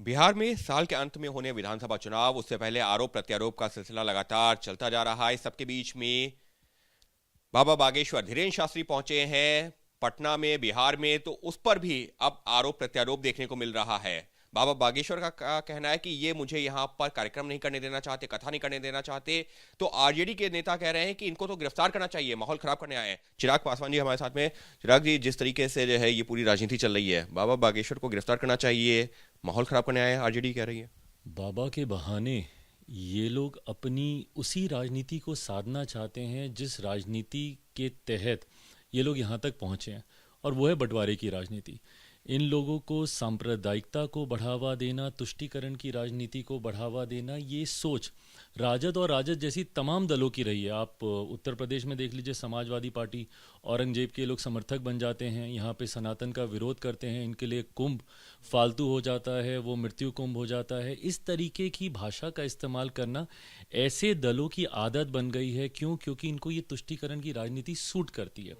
बिहार में साल के अंत में होने विधानसभा चुनाव, उससे पहले आरोप प्रत्यारोप का सिलसिला लगातार चलता जा रहा है। सबके बीच में बाबा बागेश्वर धीरेन्द्र शास्त्री पहुंचे हैं पटना में, बिहार में, तो उस पर भी अब आरोप प्रत्यारोप देखने को मिल रहा है। बाबा बागेश्वर का कहना है कि ये मुझे यहां पर कार्यक्रम नहीं करने देना चाहते, कथा नहीं करने देना चाहते। तो आरजेडी के नेता कह रहे हैं कि इनको तो गिरफ्तार करना चाहिए, माहौल खराब करने आए हैं। चिराग पासवान जी हमारे साथ में। चिराग जी, जिस तरीके से जो है ये पूरी राजनीति चल रही है, बाबा बागेश्वर को गिरफ्तार करना चाहिए, माहौल खराब करने आए हैं, आरजेडी कह रही है। बाबा के बहाने ये लोग अपनी उसी राजनीति को साधना चाहते हैं जिस राजनीति के तहत ये लोग यहाँ तक पहुँचे हैं, और वो है बंटवारे की राजनीति। इन लोगों को सांप्रदायिकता को बढ़ावा देना, तुष्टीकरण की राजनीति को बढ़ावा देना, ये सोच राजद और राजद जैसी तमाम दलों की रही है। आप उत्तर प्रदेश में देख लीजिए, समाजवादी पार्टी, औरंगजेब के लोग समर्थक बन जाते हैं, यहाँ पे सनातन का विरोध करते हैं, इनके लिए कुंभ फालतू हो जाता है, वो मृत्यु कुंभ हो जाता है। इस तरीके की भाषा का इस्तेमाल करना ऐसे दलों की आदत बन गई है। क्यों? क्योंकि इनको ये तुष्टीकरण की राजनीति सूट करती है।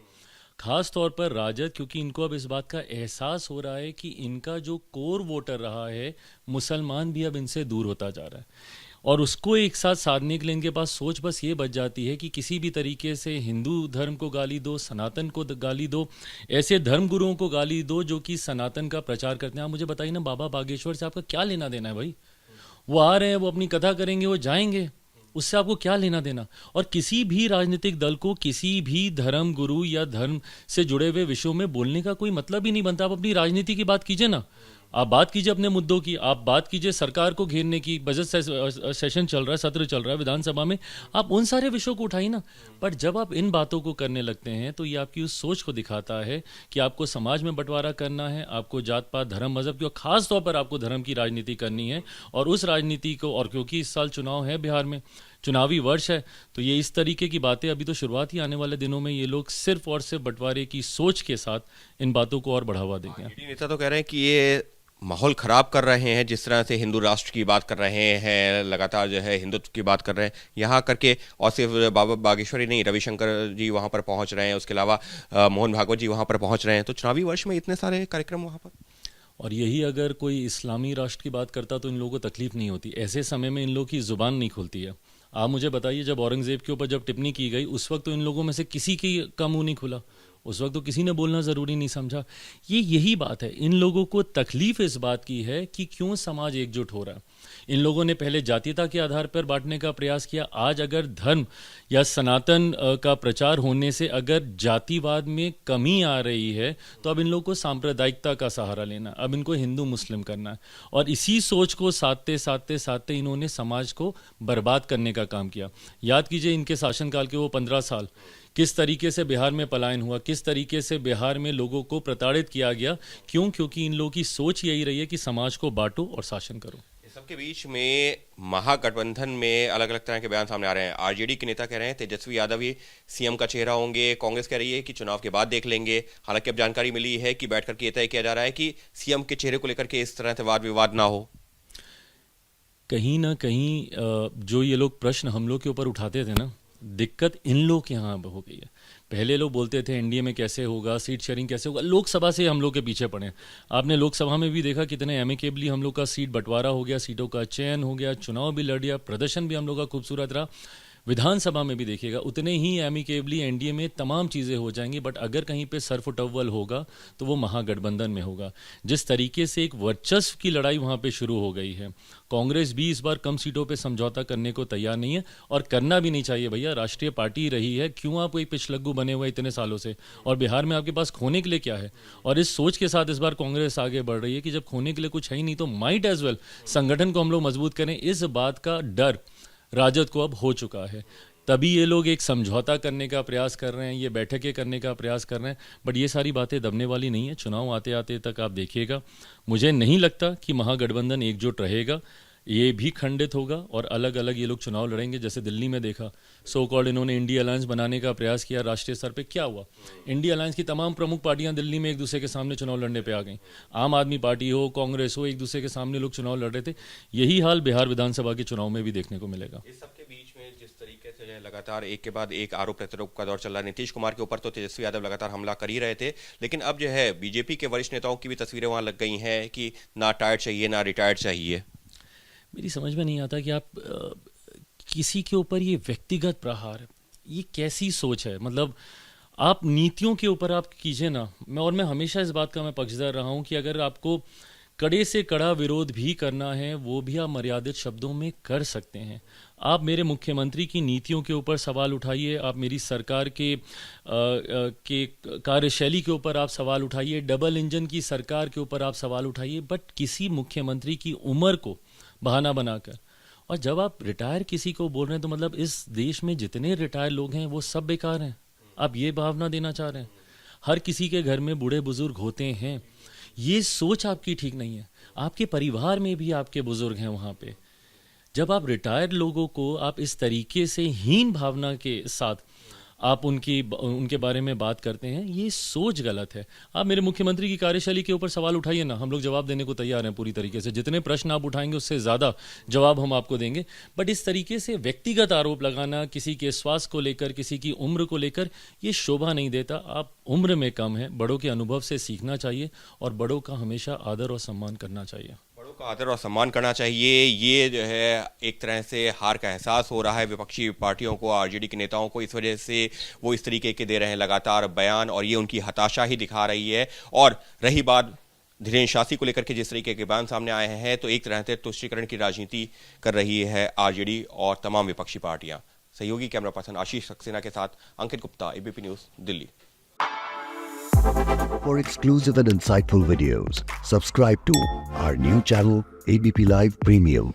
खास तौर पर राजद, क्योंकि इनको अब इस बात का एहसास हो रहा है कि इनका जो कोर वोटर रहा है मुसलमान भी अब इनसे दूर होता जा रहा है, और उसको एक साथ साधने के लिए इनके पास सोच बस ये बच जाती है कि किसी भी तरीके से हिंदू धर्म को गाली दो, सनातन को गाली दो, ऐसे धर्म गुरुओं को गाली दो जो कि सनातन का प्रचार करते हैं। आप मुझे बताइए ना, बाबा बागेश्वर से आपका क्या लेना देना है भाई? वो आ रहे हैं, वो अपनी कथा करेंगे, वो जाएंगे, उससे आपको क्या लेना देना? और किसी भी राजनीतिक दल को किसी भी धर्म गुरु या धर्म से जुड़े हुए विषयों में बोलने का कोई मतलब ही नहीं बनता। आप अपनी राजनीति की बात कीजिए ना, आप बात कीजिए अपने मुद्दों की, आप बात कीजिए सरकार को घेरने की। बजट सेशन चल रहा है, सत्र चल रहा है विधानसभा में, आप उन सारे विषयों को उठाइए ना। पर जब आप इन बातों को करने लगते हैं तो ये आपकी उस सोच को दिखाता है कि आपको समाज में बंटवारा करना है, आपको जात पात धर्म मजहब की, और खास तौर पर आपको धर्म की राजनीति करनी है। और उस राजनीति को, और क्योंकि इस साल चुनाव है, बिहार में चुनावी वर्ष है, तो ये इस तरीके की बातें, अभी तो शुरुआत ही, आने वाले दिनों में ये लोग सिर्फ और सिर्फ बंटवारे की सोच के साथ इन बातों को और बढ़ावा देंगे। आरजेडी नेता तो कह रहे हैं कि ये माहौल खराब कर रहे हैं, जिस तरह से हिंदू राष्ट्र की बात कर रहे हैं, लगातार जो है हिंदुत्व की बात कर रहे हैं यहाँ करके। और सिर्फ बाबा बागेश्वर ही नहीं, रविशंकर जी वहाँ पर पहुँच रहे हैं, उसके अलावा मोहन भागवत जी वहाँ पर पहुँच रहे हैं। तो चुनावी वर्ष में इतने सारे कार्यक्रम वहाँ पर। और यही अगर कोई इस्लामी राष्ट्र की बात करता तो इन लोगों को तकलीफ नहीं होती। ऐसे समय में इन लोगों की जुबान नहीं खुलती है। आप मुझे बताइए, जब औरंगजेब के ऊपर जब टिप्पणी की गई, उस वक्त तो इन लोगों में से किसी की का मुंह नहीं खुला। उस वक्त तो किसी ने बोलना ज़रूरी नहीं समझा। यही बात है, इन लोगों को तकलीफ इस बात की है कि क्यों समाज एकजुट हो रहा है। इन लोगों ने पहले जातीयता के आधार पर बांटने का प्रयास किया। आज अगर धर्म या सनातन का प्रचार होने से अगर जातिवाद में कमी आ रही है, तो अब इन लोगों को सांप्रदायिकता का सहारा लेना, अब इनको हिंदू मुस्लिम करना है। और इसी सोच को साधते साधते साधते इन्होंने समाज को बर्बाद करने का काम किया। याद कीजिए इनके शासनकाल के वो 15 साल, किस तरीके से बिहार में पलायन हुआ, किस तरीके से बिहार में लोगों को प्रताड़ित किया गया। क्यों? क्योंकि इन लोगों की सोच यही रही है कि समाज को बांटो और शासन करो। इस सबके बीच में महागठबंधन में अलग अलग तरह के बयान सामने आ रहे हैं। आरजेडी के नेता कह रहे हैं तेजस्वी यादव ही सीएम का चेहरा होंगे, कांग्रेस कह रही है कि चुनाव के बाद देख लेंगे। हालांकि अब जानकारी मिली है कि बैठ करके तय किया जा रहा है कि सीएम के चेहरे को लेकर के इस तरह से वाद विवाद ना हो। कहीं ना कहीं जो ये लोग प्रश्न हम लोग के ऊपर उठाते थे ना, दिक्कत इन लोग के यहाँ हो गई है। पहले लोग बोलते थे एनडीए में कैसे होगा, सीट शेयरिंग कैसे होगा, लोकसभा से हम लोग के पीछे पड़े हैं। आपने लोकसभा में भी देखा कितने एमिकेबली हम लोग का सीट बंटवारा हो गया, सीटों का चयन हो गया, चुनाव भी लड़ दिया, प्रदर्शन भी हम लोग का खूबसूरत रहा। विधानसभा में भी देखिएगा उतने ही एमिकेबली एनडीए में तमाम चीज़ें हो जाएंगी। बट अगर कहीं पे सरफुटअव्वल होगा तो वो महागठबंधन में होगा। जिस तरीके से एक वर्चस्व की लड़ाई वहाँ पे शुरू हो गई है, कांग्रेस भी इस बार कम सीटों पे समझौता करने को तैयार नहीं है, और करना भी नहीं चाहिए। भैया, राष्ट्रीय पार्टी रही है, क्यों आप एक पिछलग्गू बने हुए इतने सालों से? और बिहार में आपके पास खोने के लिए क्या है? और इस सोच के साथ इस बार कांग्रेस आगे बढ़ रही है कि जब खोने के लिए कुछ है ही नहीं तो माइट एज वेल संगठन को हम लोग मजबूत करें। इस बात का डर राजद को अब हो चुका है, तभी ये लोग एक समझौता करने का प्रयास कर रहे हैं, ये बैठकें करने का प्रयास कर रहे हैं। बट ये सारी बातें दबने वाली नहीं है। चुनाव आते आते तक आप देखिएगा, मुझे नहीं लगता कि महागठबंधन एकजुट रहेगा। ये भी खंडित होगा और अलग अलग ये लोग चुनाव लड़ेंगे। जैसे दिल्ली में देखा, सो कॉल्ड इन्होंने इंडिया अलायंस बनाने का प्रयास किया राष्ट्रीय स्तर पे, क्या हुआ? इंडिया अलायंस की तमाम प्रमुख पार्टियां दिल्ली में एक दूसरे के सामने चुनाव लड़ने पे आ गई। आम आदमी पार्टी हो, कांग्रेस हो, एक दूसरे के सामने लोग चुनाव लड़ रहे थे। यही हाल बिहार विधानसभा के चुनाव में भी देखने को मिलेगा। इस सबके बीच में जिस तरीके से संजय, लगातार एक के बाद एक आरोप प्रत्यारोप का दौर चल रहा है। नीतीश कुमार के ऊपर तो तेजस्वी यादव लगातार हमला कर ही रहे थे, लेकिन अब जो है बीजेपी के वरिष्ठ नेताओं की भी तस्वीरें वहां लग गई हैं कि ना टायर्ड चाहिए ना रिटायर्ड चाहिए। मेरी समझ में नहीं आता कि आप किसी के ऊपर ये व्यक्तिगत प्रहार, ये कैसी सोच है? मतलब आप नीतियों के ऊपर आप कीजिए ना। मैं हमेशा इस बात का मैं पक्षधर रहा हूँ कि अगर आपको कड़े से कड़ा विरोध भी करना है, वो भी आप मर्यादित शब्दों में कर सकते हैं। आप मेरे मुख्यमंत्री की नीतियों के ऊपर सवाल उठाइए, आप मेरी सरकार के कार्यशैली के ऊपर आप सवाल उठाइए, डबल इंजन की सरकार के ऊपर आप सवाल उठाइए, बट किसी मुख्यमंत्री की उम्र को बहाना बनाकर, और जब आप रिटायर किसी को बोल रहे हैं तो मतलब इस देश में जितने रिटायर लोग हैं वो सब बेकार हैं। आप ये भावना देना चाह रहे हैं? हर किसी के घर में बूढ़े बुजुर्ग होते हैं। ये सोच आपकी ठीक नहीं है। आपके परिवार में भी आपके बुजुर्ग हैं वहाँ पे। जब आप रिटायर्ड लोगों को आप इस तरीके से हीन भावना के साथ आप उनके बारे में बात करते हैं, ये सोच गलत है। आप मेरे मुख्यमंत्री की कार्यशैली के ऊपर सवाल उठाइए ना, हम लोग जवाब देने को तैयार हैं पूरी तरीके से। जितने प्रश्न आप उठाएंगे उससे ज़्यादा जवाब हम आपको देंगे। बट इस तरीके से व्यक्तिगत आरोप लगाना किसी के स्वास्थ्य को लेकर, किसी की उम्र को लेकर, ये शोभा नहीं देता। आप उम्र में कम हैं, बड़ों के अनुभव से सीखना चाहिए और बड़ों का हमेशा आदर और सम्मान करना चाहिए। बड़ों का आदर और सम्मान करना चाहिए। ये जो है एक तरह से हार का एहसास हो रहा है विपक्षी पार्टियों को, आरजेडी के नेताओं को। इस वजह से वो इस तरीके के दे रहे हैं लगातार बयान, और ये उनकी हताशा ही दिखा रही है। और रही बात धीरेन्द्र शासी को लेकर के जिस तरीके के बयान सामने आए हैं, तो एक तरह से तुष्टीकरण की राजनीति कर रही है आरजेडी और तमाम विपक्षी पार्टियां। सहयोगी कैमरा पर्सन आशीष सक्सेना के साथ Ankit Gupta, ABP news, Delhi. For exclusive and insightful videos, subscribe to our new channel ABP Live Premium.